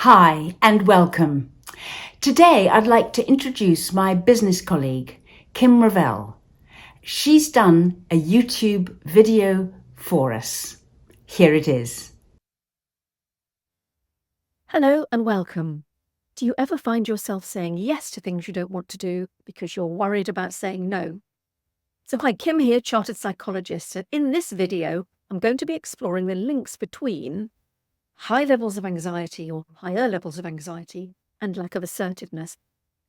Hi and welcome. Today I'd like to introduce my business colleague, Kim Ravel. She's done a YouTube video for us. Here it is. Hello and welcome. Do you ever find yourself saying yes to things you don't want to do because you're worried about saying no? So hi, Kim here, chartered psychologist, and in this video, I'm going to be exploring the links between high levels of anxiety or higher levels of anxiety and lack of assertiveness,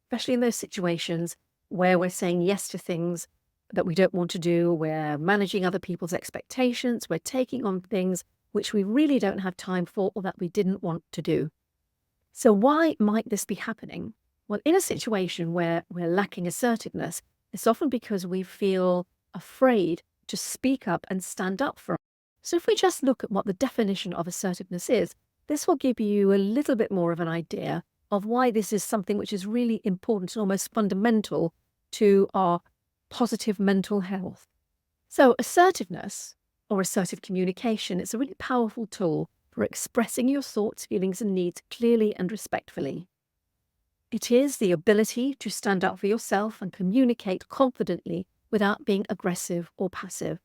especially in those situations where we're saying yes to things that we don't want to do, we're managing other people's expectations, we're taking on things which we really don't have time for or that we didn't want to do. So why might this be happening? Well, in a situation where we're lacking assertiveness, it's often because we feel afraid to speak up and stand up for. So if we just look at what the definition of assertiveness is, this will give you a little bit more of an idea of why this is something which is really important and almost fundamental to our positive mental health. So assertiveness or assertive communication is a really powerful tool for expressing your thoughts, feelings, and needs clearly and respectfully. It is the ability to stand up for yourself and communicate confidently without being aggressive or passive.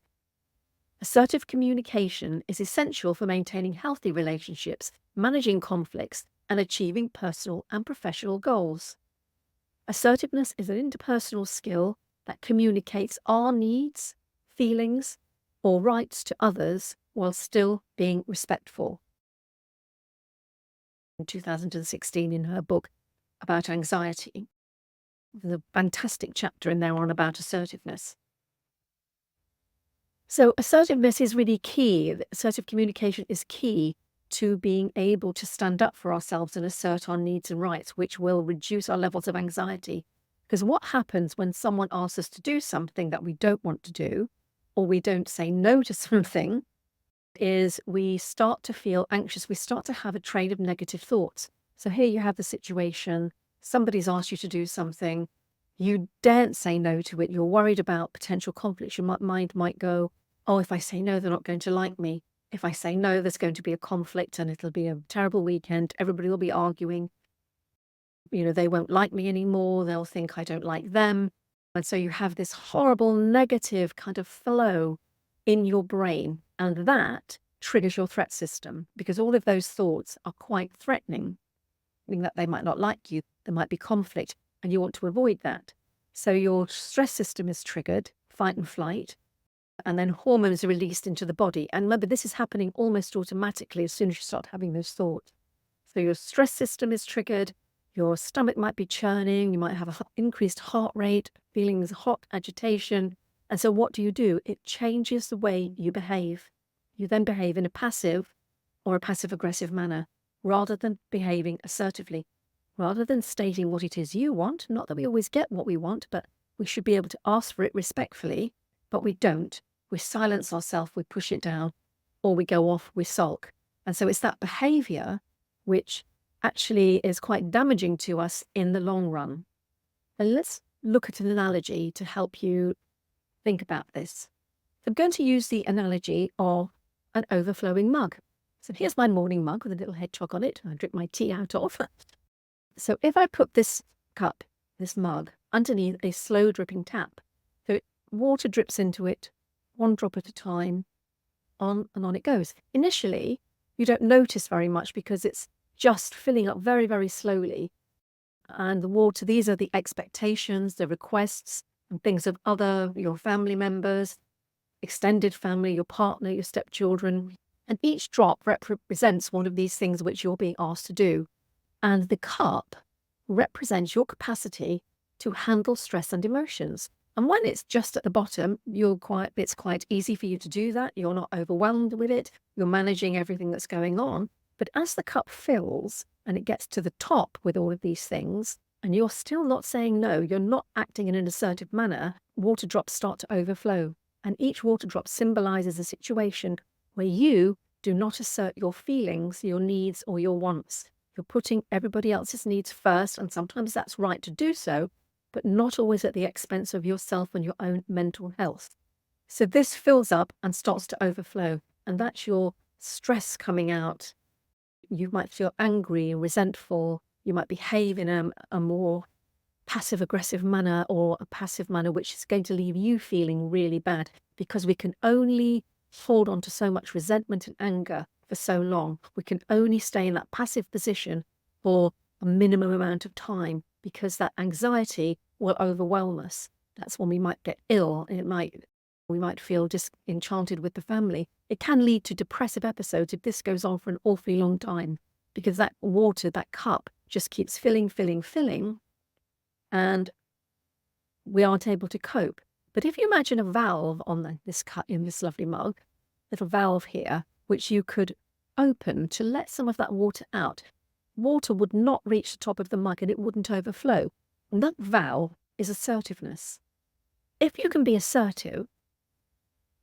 Assertive communication is essential for maintaining healthy relationships, managing conflicts, and achieving personal and professional goals. Assertiveness is an interpersonal skill that communicates our needs, feelings, or rights to others while still being respectful. In 2016, in her book about anxiety, there's a fantastic chapter in there on about assertiveness. So assertiveness is really key. Assertive communication is key to being able to stand up for ourselves and assert our needs and rights, which will reduce our levels of anxiety. Because what happens when someone asks us to do something that we don't want to do, or we don't say no to something, is we start to feel anxious. We start to have a train of negative thoughts. So here you have the situation, somebody's asked you to do something, you daren't say no to it, you're worried about potential conflicts. Your mind might go, oh, if I say no, they're not going to like me. If I say no, there's going to be a conflict and it'll be a terrible weekend. Everybody will be arguing. They won't like me anymore. They'll think I don't like them. And so you have this horrible negative kind of flow in your brain, and that triggers your threat system because all of those thoughts are quite threatening, meaning that they might not like you, there might be conflict, and you want to avoid that. So your stress system is triggered, fight and flight, and then hormones are released into the body. And remember, this is happening almost automatically as soon as you start having those thoughts. So your stress system is triggered, your stomach might be churning, you might have an increased heart rate, feelings of hot agitation. And so what do? It changes the way you behave. You then behave in a passive or a passive-aggressive manner rather than behaving assertively, rather than stating what it is you want. Not that we always get what we want, but we should be able to ask for it respectfully, but we don't. We silence ourselves, we push it down, or we go off, we sulk. And so it's that behavior which actually is quite damaging to us in the long run. And let's look at an analogy to help you think about this. I'm going to use the analogy of an overflowing mug. So here's my morning mug with a little hedgehog on it. I drink my tea out of. So if I put this cup, this mug, underneath a slow dripping tap, so water drips into it, one drop at a time, on and on it goes. Initially, you don't notice very much because it's just filling up very, very slowly. And the water, these are the expectations, the requests, and things of your family members, extended family, your partner, your stepchildren. And each drop represents one of these things which you're being asked to do. And the cup represents your capacity to handle stress and emotions. And when it's just at the bottom, it's quite easy for you to do that. You're not overwhelmed with it. You're managing everything that's going on. But as the cup fills and it gets to the top with all of these things, and you're still not saying no, you're not acting in an assertive manner, water drops start to overflow. And each water drop symbolizes a situation where you do not assert your feelings, your needs, or your wants. You're putting everybody else's needs first, and sometimes that's right to do so, but not always at the expense of yourself and your own mental health. So this fills up and starts to overflow, and that's your stress coming out. you might feel angry and resentful. You might behave in a more passive-aggressive manner, or a passive manner which is going to leave you feeling really bad, because we can only hold on to so much resentment and anger for so long. We can only stay in that passive position for a minimum amount of time, because that anxiety will overwhelm us. That's when we might get ill, and we might feel disenchanted with the family. It can lead to depressive episodes if this goes on for an awfully long time, because that water, that cup, just keeps filling, and we aren't able to cope. But if you imagine a valve on this cup in this lovely mug, little valve here, which you could open to let some of that water out, water would not reach the top of the mug and it wouldn't overflow. And that valve is assertiveness. If you can be assertive,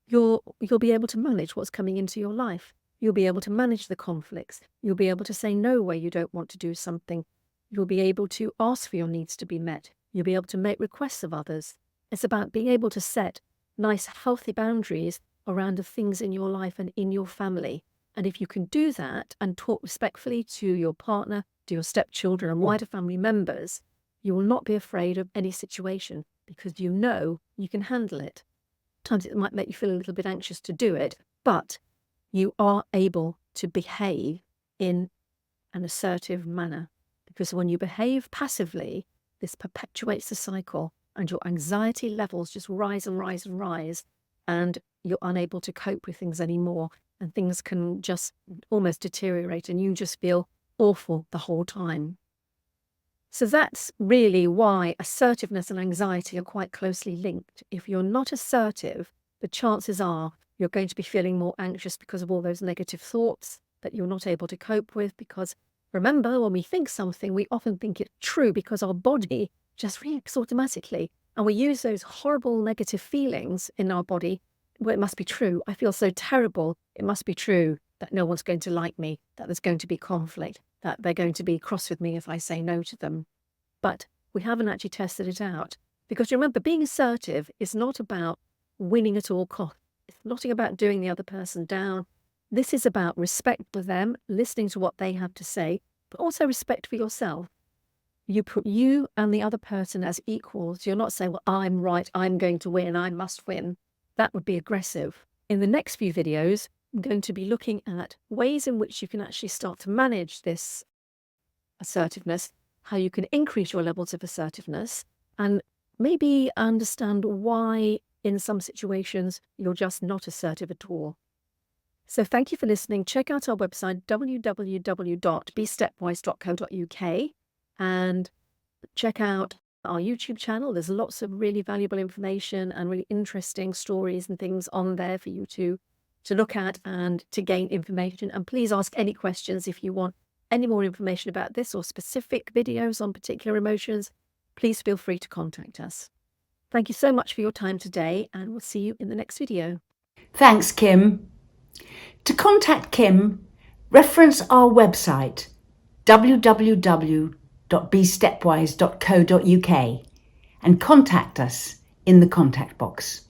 you'll be able to manage what's coming into your life. You'll be able to manage the conflicts. You'll be able to say no where you don't want to do something. You'll be able to ask for your needs to be met. You'll be able to make requests of others. It's about being able to set nice, healthy boundaries around the things in your life and in your family. And if you can do that and talk respectfully to your partner, to your stepchildren and wider family members, you will not be afraid of any situation, because you know you can handle it. Sometimes it might make you feel a little bit anxious to do it, but you are able to behave in an assertive manner. Because when you behave passively, this perpetuates the cycle, and your anxiety levels just rise and rise and rise, and you're unable to cope with things anymore, and things can just almost deteriorate, and you just feel awful the whole time. So that's really why assertiveness and anxiety are quite closely linked. If you're not assertive, the chances are you're going to be feeling more anxious because of all those negative thoughts that you're not able to cope with. Because remember, when we think something, we often think it's true because our body just reacts automatically. And we use those horrible negative feelings in our body. Well, it must be true. I feel so terrible. It must be true that no one's going to like me, that there's going to be conflict, that they're going to be cross with me if I say no to them. But we haven't actually tested it out. Because remember, being assertive is not about winning at all costs. It's not about doing the other person down. This is about respect for them, listening to what they have to say, but also respect for yourself. You put you and the other person as equals. You're not saying, well, I'm right, I'm going to win, I must win. That would be aggressive. In the next few videos, I'm going to be looking at ways in which you can actually start to manage this assertiveness, how you can increase your levels of assertiveness, and maybe understand why in some situations you're just not assertive at all. So thank you for listening. Check out our website, www.bestepwise.co.uk, and check out our YouTube channel. There's lots of really valuable information and really interesting stories and things on there for you to look at and to gain information. And please ask any questions if you want any more information about this or specific videos on particular emotions. Please feel free to contact us. Thank you so much for your time today, and we'll see you in the next video. Thanks, Kim. To contact Kim, reference our website, www.bestepwise.co.uk, and contact us in the contact box.